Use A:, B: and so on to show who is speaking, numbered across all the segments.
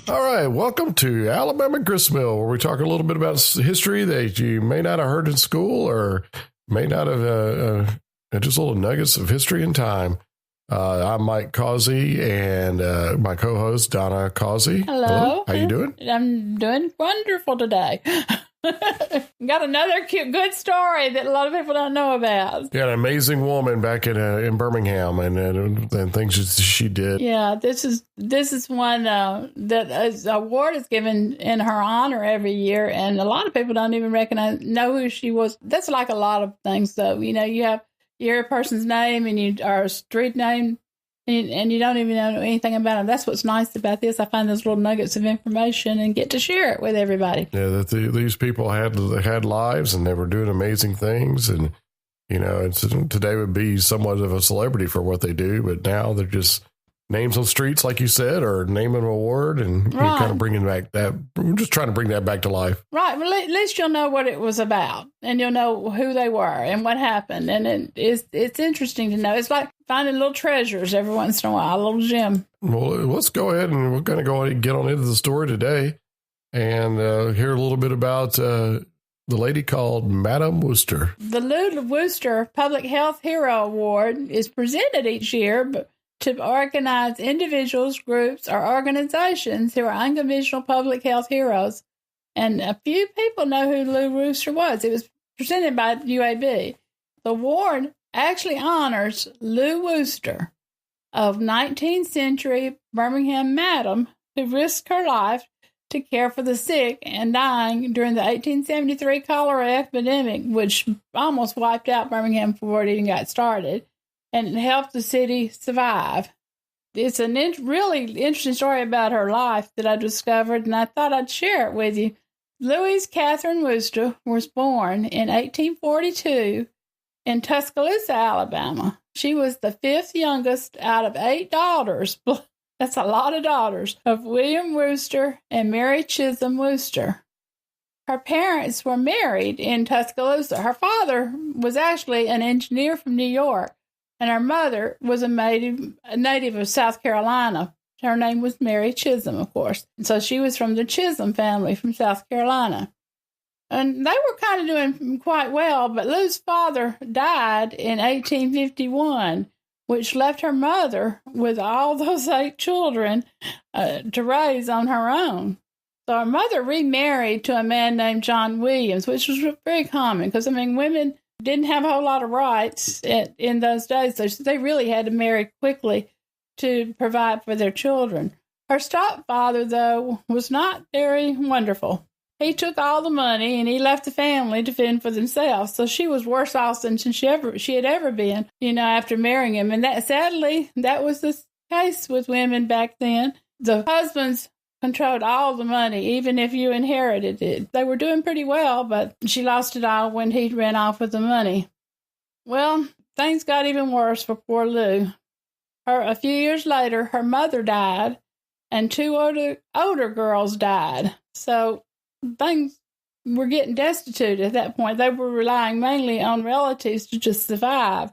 A: All right, welcome to Alabama Gristmill, where we talk a little bit about history that you may not have heard in school or may not have, just little nuggets of history and time. I'm Mike Causey, and my co-host, Donna Causey.
B: Hello.
A: How you doing?
B: I'm doing wonderful today. Got another cute, good story that a lot of people don't know about.
A: Yeah, an amazing woman back in Birmingham, and things she did.
B: Yeah, this is one that award is given in her honor every year, and a lot of people don't even know who she was. That's like a lot of things, though. You know, you hear a person's name or a street name, and you don't even know anything about them. That's what's nice about this. I find those little nuggets of information and get to share it with everybody.
A: Yeah, that these people had lives and they were doing amazing things, and today would be somewhat of a celebrity for what they do, but now they're just names on streets, like you said, or naming an award, and
B: right.
A: Kind of bringing back that. We're just trying to bring that back to life.
B: Right. Well, at least you'll know what it was about, and you'll know who they were and what happened. And it's interesting to know. It's like finding little treasures every once in a while, a little gem.
A: Well, let's go ahead, and we're going to go ahead and get on into the story today and hear a little bit about the lady called Madam Wooster.
B: The Wooster Public Health Hero Award is presented each year to organize individuals, groups, or organizations who are unconventional public health heroes. And a few people know who Lou Wooster was. It was presented by UAB. The award actually honors Lou Wooster, of 19th century Birmingham madam who risked her life to care for the sick and dying during the 1873 cholera epidemic, which almost wiped out Birmingham before it even got started, and helped the city survive. It's a really interesting story about her life that I discovered, and I thought I'd share it with you. Louise Catherine Wooster was born in 1842 in Tuscaloosa, Alabama. She was the fifth youngest out of 8 daughters. That's a lot of daughters, of William Wooster and Mary Chisholm Wooster. Her parents were married in Tuscaloosa. Her father was actually an engineer from New York, and her mother was a native of South Carolina. Her name was Mary Chisholm, of course. And so she was from the Chisholm family from South Carolina. And they were kind of doing quite well, but Lou's father died in 1851, which left her mother with all those 8 children to raise on her own. So her mother remarried to a man named John Williams, which was very common because, women didn't have a whole lot of rights in those days. So they really had to marry quickly to provide for their children. Her stepfather, though, was not very wonderful. He took all the money and he left the family to fend for themselves. So she was worse off than she had ever been, after marrying him. And sadly, that was the case with women back then. The husbands controlled all the money, even if you inherited it. They were doing pretty well, but she lost it all when he ran off with the money. Well, things got even worse for poor Lou. A few years later, her mother died, and 2 older girls died. So things were getting destitute at that point. They were relying mainly on relatives to just survive.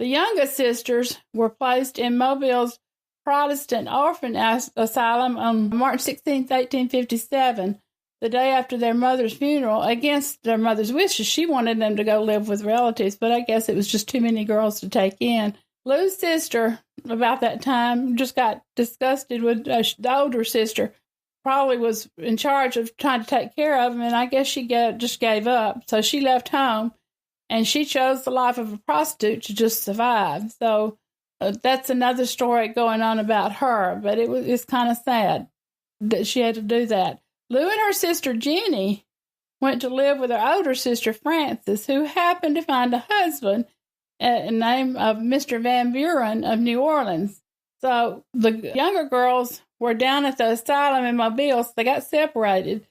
B: The youngest sisters were placed in Mobile's Protestant Orphan Asylum on March 16, 1857, the day after their mother's funeral, against their mother's wishes. She wanted them to go live with relatives, but I guess it was just too many girls to take in. Lou's sister, about that time, just got disgusted with the older sister. Probably was in charge of trying to take care of him, and I guess she just gave up. So she left home, and she chose the life of a prostitute to just survive. So that's another story going on about her, but it's kind of sad that she had to do that. Lou and her sister Jenny went to live with her older sister Frances, who happened to find a husband in the name of Mr. Van Buren of New Orleans. So the younger girls were down at the asylum in Mobile, so they got separated,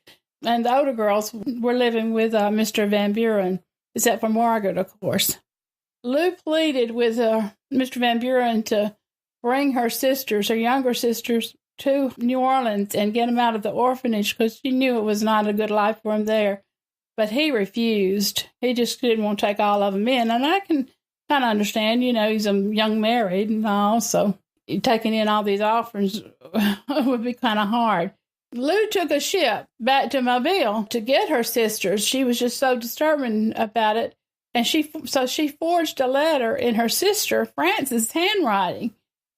B: and the older girls were living with Mr. Van Buren, except for Margaret, of course. Lou pleaded with Mr. Van Buren to bring her younger sisters, to New Orleans and get them out of the orphanage because she knew it was not a good life for them there. But he refused. He just didn't want to take all of them in. And I can kind of understand, he's a young married and all, so taking in all these orphans would be kind of hard. Lou took a ship back to Mobile to get her sisters. She was just so determined about it. And she forged a letter in her sister Frances' handwriting.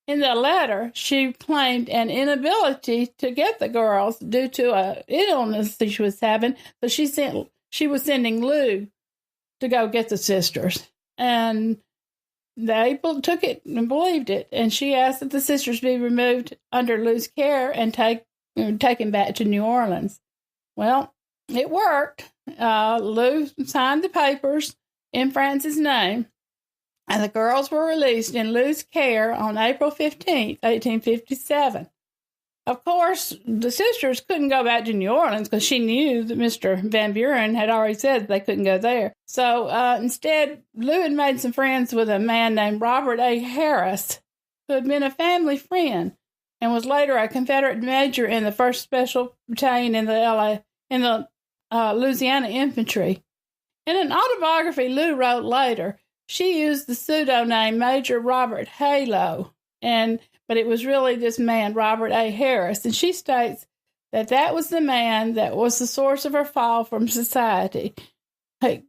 B: In the letter, she claimed an inability to get the girls due to an illness that she was having. So she was sending Lou to go get the sisters. And they took it and believed it. And she asked that the sisters be removed under Lou's care and taken back to New Orleans. Well, it worked. Lou signed the papers in Frances' name, and the girls were released in Lou's care on April 15th, 1857. Of course, the sisters couldn't go back to New Orleans because she knew that Mr. Van Buren had already said they couldn't go there. So instead, Lou had made some friends with a man named Robert A. Harris, who had been a family friend and was later a Confederate major in the 1st Special Battalion in the Louisiana Infantry. In an autobiography Lou wrote later, she used the pseudonym Major Robert Halo, but it was really this man, Robert A. Harris, and she states that was the man that was the source of her fall from society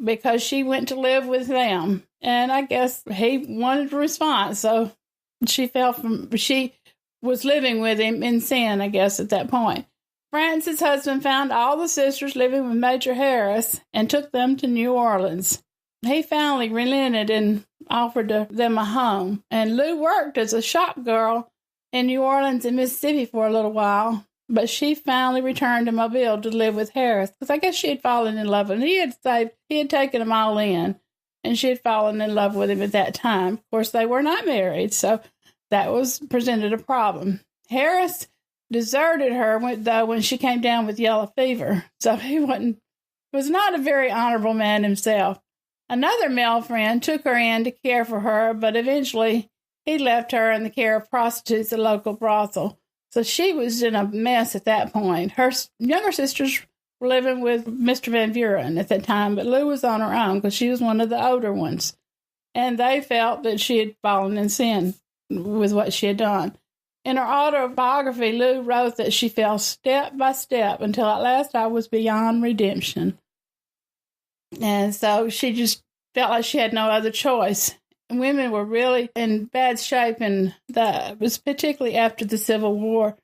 B: because she went to live with them. And I guess he wanted a response, so she was living with him in sin, I guess, at that point. Frances' husband found all the sisters living with Major Harris and took them to New Orleans. He finally relented and offered them a home. And Lou worked as a shop girl in New Orleans and Mississippi for a little while, but she finally returned to Mobile to live with Harris because I guess she had fallen in love with him. He had taken them all in, and she had fallen in love with him at that time. Of course, they were not married, so that presented a problem. Harris deserted her when she came down with yellow fever, so he was not a very honorable man himself. Another male friend took her in to care for her, but eventually he left her in the care of prostitutes at a local brothel. So she was in a mess at that point. Her younger sisters were living with Mr. Van Buren at that time, but Lou was on her own because she was one of the older ones. And they felt that she had fallen in sin with what she had done. In her autobiography, Lou wrote that she fell step by step until at last I was beyond redemption. And so she just felt like she had no other choice. Women were really in bad shape, and that was particularly after the Civil War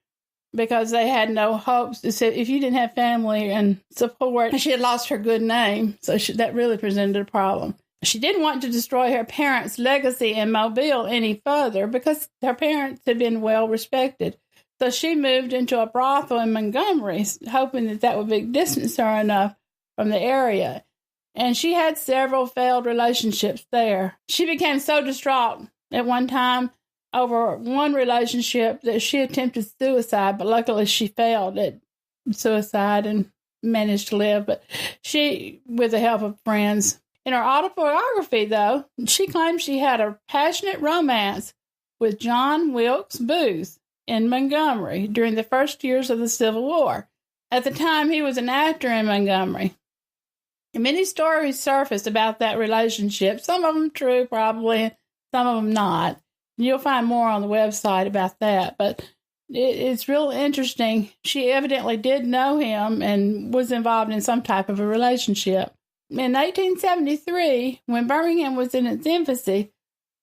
B: because they had no hopes. If you didn't have family and support, she had lost her good name, so that really presented a problem. She didn't want to destroy her parents' legacy in Mobile any further because her parents had been well respected. So she moved into a brothel in Montgomery, hoping that would distance her enough from the area. And she had several failed relationships there. She became so distraught at one time over one relationship that she attempted suicide, but luckily she failed at suicide and managed to live. But she, with the help of friends. In her autobiography, though, she claims she had a passionate romance with John Wilkes Booth in Montgomery during the first years of the Civil War. At the time, he was an actor in Montgomery. Many stories surfaced about that relationship, some of them true probably, some of them not. You'll find more on the website about that, but it's real interesting. She evidently did know him and was involved in some type of a relationship. In 1873, when Birmingham was in its infancy,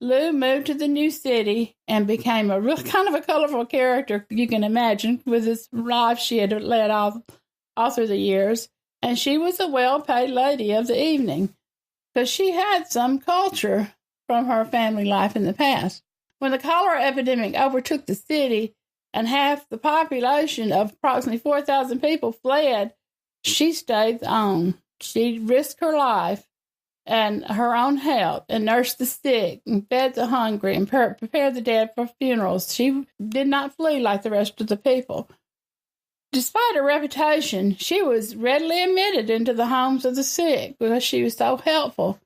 B: Lou moved to the new city and became a real kind of a colorful character, you can imagine, with this life she had led all through the years. And she was a well-paid lady of the evening because she had some culture from her family life in the past. When the cholera epidemic overtook the city and half the population of approximately 4,000 people fled, she stayed on. She risked her life and her own health and nursed the sick and fed the hungry and prepared the dead for funerals. She did not flee like the rest of the people. Despite her reputation, she was readily admitted into the homes of the sick because she was so helpful.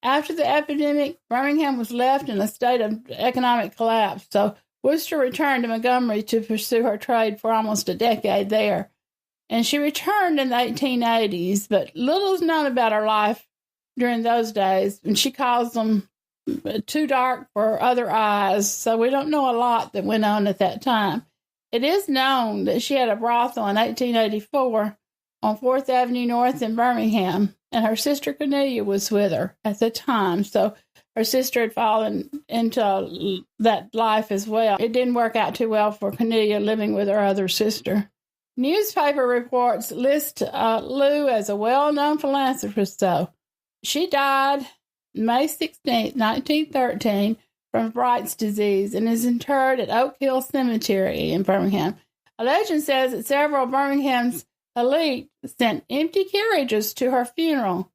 B: After the epidemic, Birmingham was left in a state of economic collapse, so Wooster returned to Montgomery to pursue her trade for almost a decade there. And she returned in the 1880s, but little is known about her life during those days, and she calls them too dark for other eyes, so we don't know a lot that went on at that time. It is known that she had a brothel in 1884 on 4th Avenue North in Birmingham, and her sister Cornelia was with her at the time. So her sister had fallen into that life as well. It didn't work out too well for Cornelia living with her other sister. Newspaper reports list Lou as a well-known philanthropist, though. She died May 16, 1913, from Bright's disease and is interred at Oak Hill Cemetery in Birmingham. A legend says that several of Birmingham's elite sent empty carriages to her funeral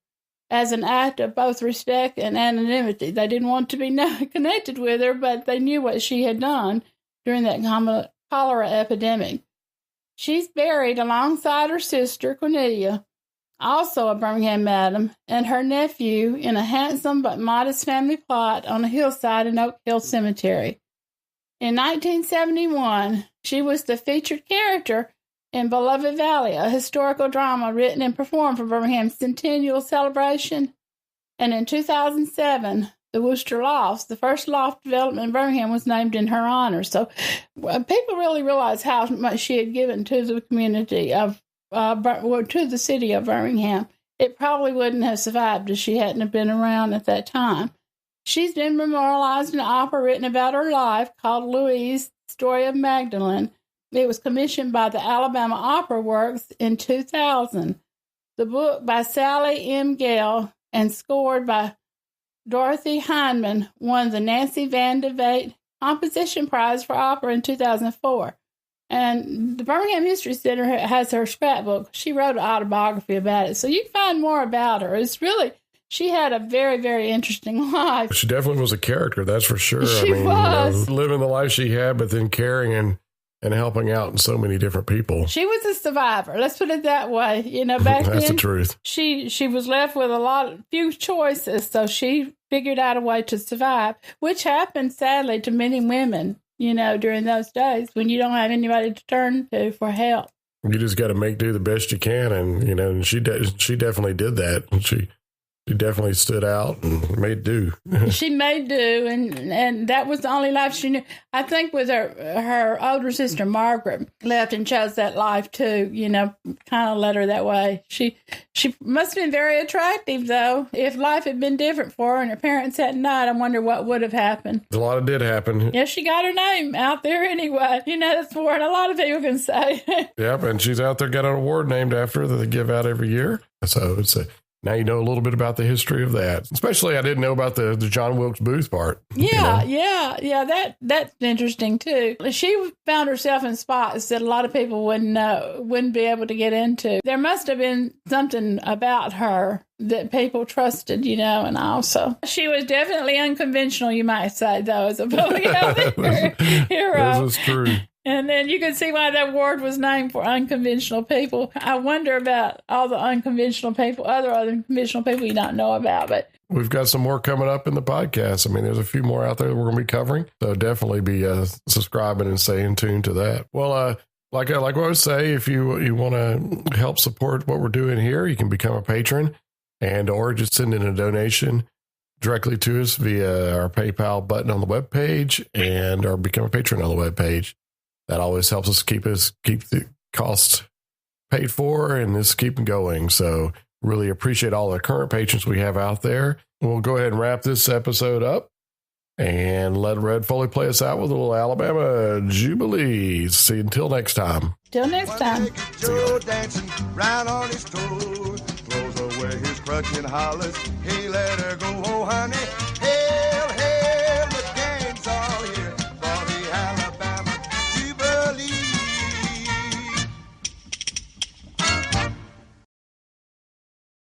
B: as an act of both respect and anonymity. They didn't want to be connected with her, but they knew what she had done during that cholera epidemic. She's buried alongside her sister, Cornelia, also a Birmingham madam, and her nephew in a handsome but modest family plot on a hillside in Oak Hill Cemetery. In 1971, she was the featured character in Beloved Valley, a historical drama written and performed for Birmingham's centennial celebration. And in 2007, the Wooster Lofts, the first loft development in Birmingham, was named in her honor. So people really realize how much she had given to the community of, to the city of Birmingham. It probably wouldn't have survived if she hadn't have been around at that time. She's been memorialized in an opera written about her life called Louise, Story of Magdalene. It was commissioned by the Alabama Opera Works in 2000. The book by Sally M. Gale and scored by Dorothy Heinemann won the Nancy Van de Veit Composition Prize for Opera in 2004. And the Birmingham History Center has her scrapbook. She wrote an autobiography about it. So you can find more about her. It's really, she had a very, very interesting life.
A: She definitely was a character, that's for sure.
B: She was.
A: Living the life she had, but then caring and helping out in so many different people.
B: She was a survivor. Let's put it that way. You know, back then,
A: that's the truth.
B: She was left with few choices, so she figured out a way to survive, which happened sadly to many women, you know, during those days when you don't have anybody to turn to for help.
A: You just got to make do the best you can, and you know, and she definitely did that, and she definitely stood out and made do.
B: She made do, and that was the only life she knew. I think with her older sister, Margaret, left and chose that life too, you know, kind of led her that way. She must have been very attractive, though. If life had been different for her and her parents hadn't died, I wonder what would have happened.
A: A lot did happen.
B: Yeah, she got her name out there anyway. You know, that's more than a lot of people can say.
A: Yep, and she's out there, got an award named after her that they give out every year. So now you know a little bit about the history of that. Especially, I didn't know about the John Wilkes Booth part.
B: Yeah,
A: you know?
B: yeah. That's interesting too. She found herself in spots that a lot of people wouldn't be able to get into. There must have been something about her that people trusted, you know, and also she was definitely unconventional, you might say, though, as a public health hero.
A: This is true.
B: And then you can see why that award was named for unconventional people. I wonder about all the unconventional people, other unconventional people you don't know about. But
A: we've got some more coming up in the podcast. I mean, there's a few more out there that we're going to be covering. So definitely be subscribing and staying tuned to that. Well, like I always say, if you want to help support what we're doing here, you can become a patron or just send in a donation directly to us via our PayPal button on the webpage or become a patron on the webpage. That always helps us keep the costs paid for and this keep going. So really appreciate all the current patrons we have out there. We'll go ahead and wrap this episode up and let Red Foley play us out with a little Alabama Jubilee. See you until next time.
B: Till next time.
C: Joe dancing round on his toes, throws away his crutch and hollers, "Hey, lad."